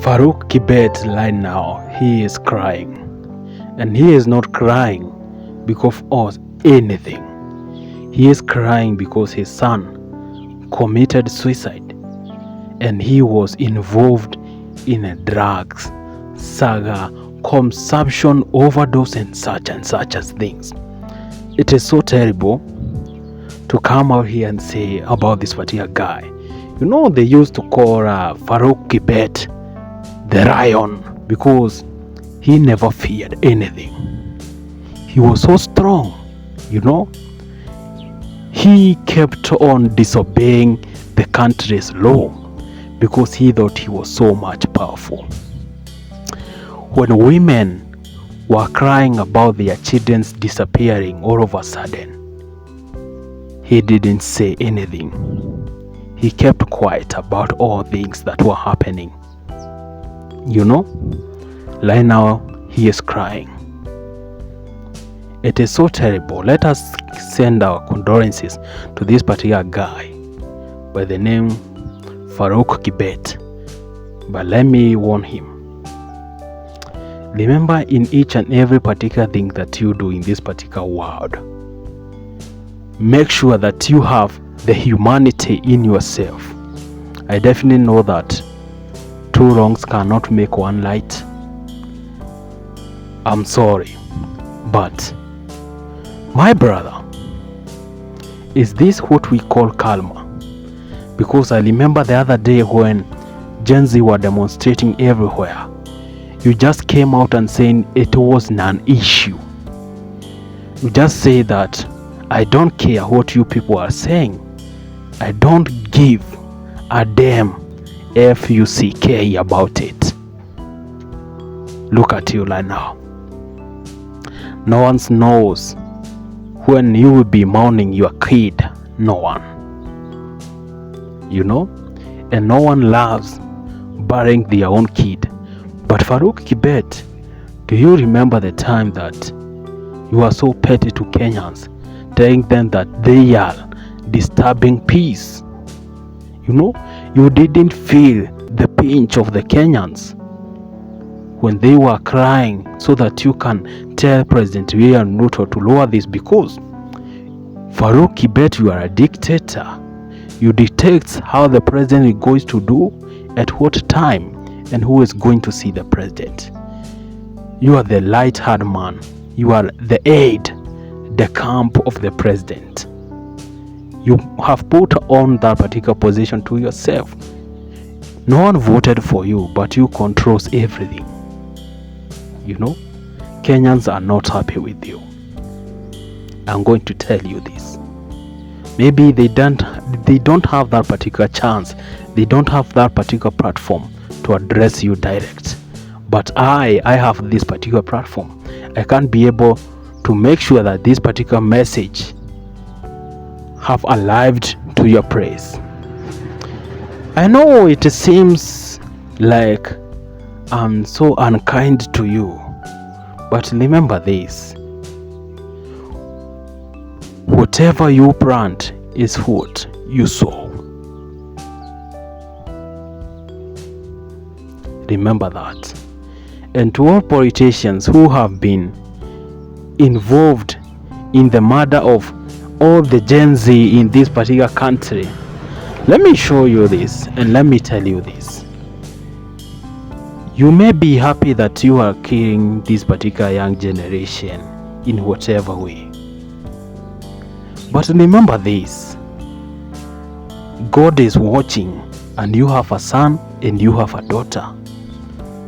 Farouk Kibet right now, he is crying. And he is not crying because of anything. He is crying because his son committed suicide and he was involved in a drugs saga, consumption, overdose, and such as things. It is so terrible to come out here and say about this particular guy. You know, they used to call Farouk Kibet the lion because he never feared anything. He was so strong, you know. He kept on disobeying the country's law because he thought he was so much powerful. When women were crying about their children's disappearing all of a sudden, he didn't say anything. He kept quiet about all things that were happening. You know, right now he is crying. It is so terrible. Let us send our condolences to this particular guy by the name Farouk Kibet. But let me warn him. Remember, in each and every particular thing that you do in this particular world, make sure that you have the humanity in yourself. I definitely know that two wrongs cannot make one right. I'm sorry, but my brother, is this what we call karma? Because I remember the other day when Gen Z were demonstrating everywhere, you just came out and saying it was an issue. You just say that I don't care what you people are saying. I don't give a damn FUCK about it. Look at you right now. No one knows when you will be mourning your kid. No one. You know? And no one loves burying their own kid. But Farouk Kibet, do you remember the time that you are so petty to Kenyans, telling them that they are disturbing peace? You know, you didn't feel the pinch of the Kenyans when they were crying so that you can tell President William Ruto to lower this, because Farouk Kibet, you are a dictator. You dictate how the president is going to do, at what time, and who is going to see the president. You are the light-haired man. You are the aide, the camp of the president. You have put on that particular position to yourself. No one voted for you, but you control everything. You know, Kenyans are not happy with you. I'm going to tell you this. Maybe they don't have that particular chance. They don't have that particular platform to address you direct. But I have this particular platform. I can be able to make sure that this particular message have arrived to your praise. I know it seems like I'm so unkind to you, but remember this: whatever you plant is what you sow. Remember that. And to all politicians who have been involved in the murder of all the Gen Z in this particular country, let me show you this and let me tell you this. You may be happy that you are killing this particular young generation in whatever way, but remember this: God is watching, and you have a son and you have a daughter.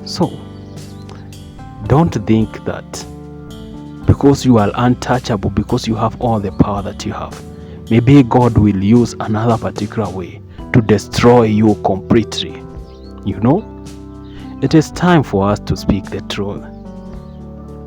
So don't think that because you are untouchable, because you have all the power that you have, maybe God will use another particular way to destroy you completely. You know, it is time for us to speak the truth.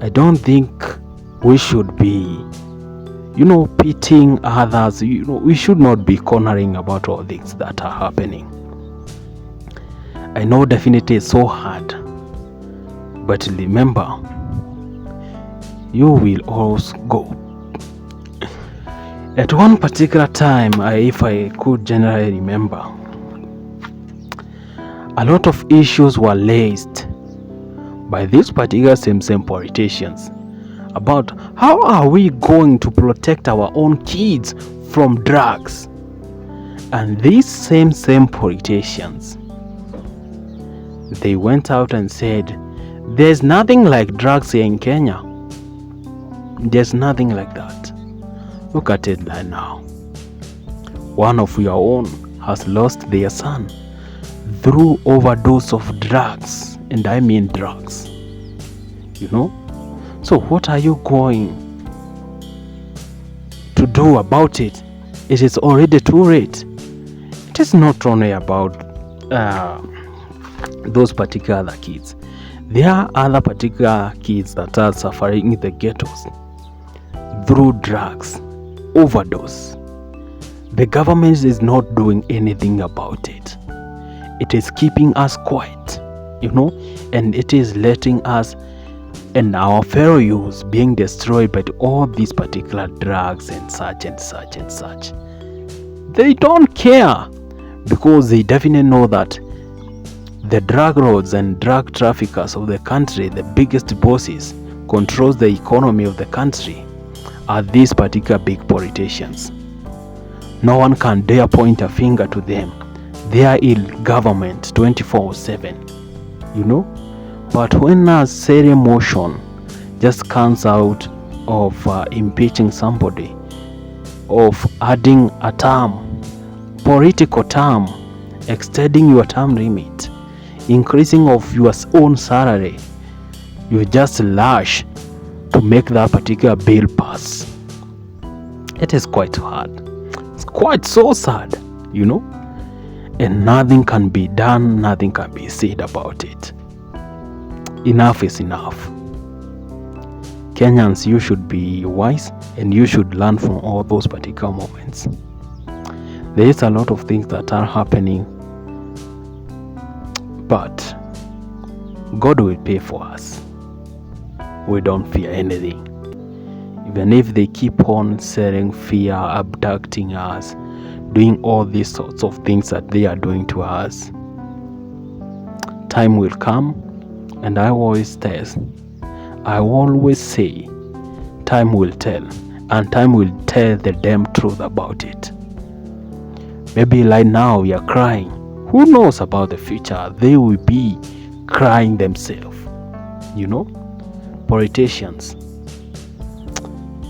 I don't think we should be, pitying others. We should not be cornering about all things that are happening. I know definitely it's so hard, but remember, you will always go. At one particular time, if I could generally remember, a lot of issues were raised by these particular same politicians about how are we going to protect our own kids from drugs. And these same politicians, they went out and said, there's nothing like drugs here in Kenya. There's nothing like that. Look at it right now. One of your own has lost their son through overdose of drugs, and I mean drugs. You know? So what are you going to do about it? It is already too late. It is not only about those particular other kids. There are other particular kids that are suffering in the ghettos through drugs, overdose. The government is not doing anything about it. It is keeping us quiet, and it is letting us and our fellow youths being destroyed by all these particular drugs and such and such and such. They don't care because they definitely know that the drug lords and drug traffickers of the country, the biggest bosses, controls the economy of the country, are these particular big politicians. No one can dare point a finger to them. They are in government 24/7, But when a serious motion just comes out of impeaching somebody, of adding a term, political term, extending your term limit, increasing of your own salary, you just rush to make that particular bill pass. It is quite hard. It's quite so sad, and nothing can be done, nothing can be said about it. Enough is enough. Kenyans, you should be wise and you should learn from all those particular moments. There is a lot of things that are happening, but God will pay for us. We don't fear anything. Even if they keep on selling fear, abducting us, doing all these sorts of things that they are doing to us, time will come, and I always say, time will tell, and time will tell the damn truth about it. Maybe right now we are crying. Who knows about the future? They will be crying themselves. Politicians,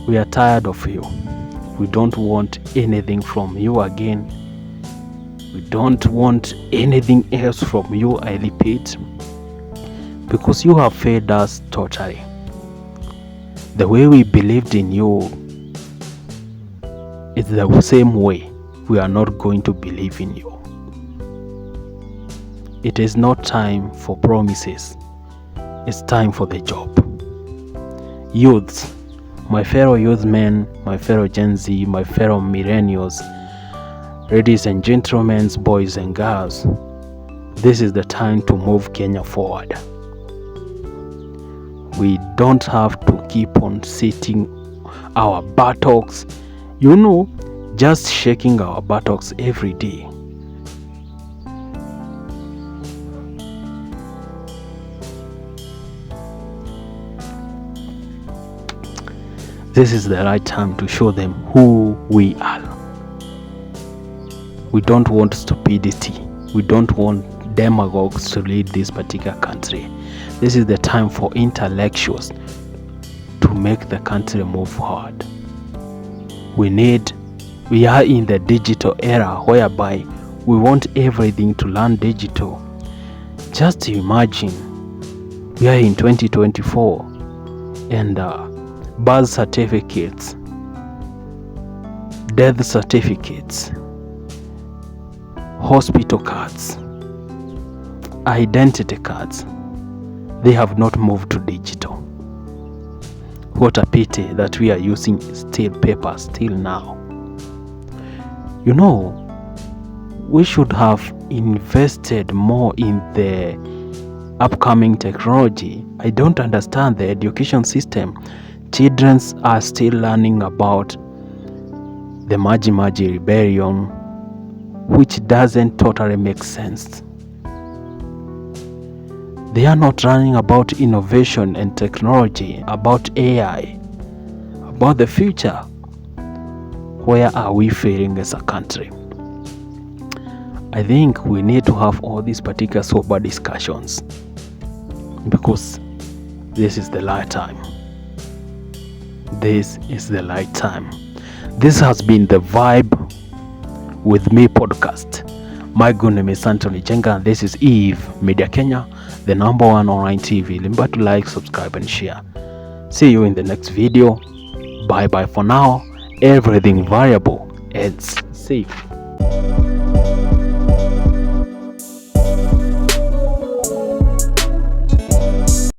we are tired of you. We don't want anything from you again. We don't want anything else from you, I repeat, because you have failed us totally. The way we believed in you is the same way we are not going to believe in you. It is not time for promises. It's time for the job. Youths, my fellow youth men, my fellow Gen Z, my fellow millennials, ladies and gentlemen, boys and girls, this is the time to move Kenya forward. We don't have to keep on sitting our buttocks, just shaking our buttocks every day. This is the right time to show them who we are. We don't want stupidity. We don't want demagogues to lead this particular country. This is the time for intellectuals to make the country move forward. We are in the digital era whereby we want everything to learn digital. Just imagine, we are in 2024 and birth certificates, death certificates, hospital cards, identity cards, they have not moved to digital. What a pity that we are using still paper still now. We should have invested more in the upcoming technology. I don't understand the education system. Children are still learning about the Maji Rebellion, which doesn't totally make sense. They are not running about innovation and technology, about AI, about the future. Where are we failing as a country? I think we need to have all these particular sober discussions, because this is the light time. This is the light time. This has been the Vibe with Me podcast. My good name is Anthony Jenga, and this is Eve Media Kenya, the #1 online TV. Remember to like, subscribe, and share. See you in the next video. Bye bye for now. Everything variable ends safe.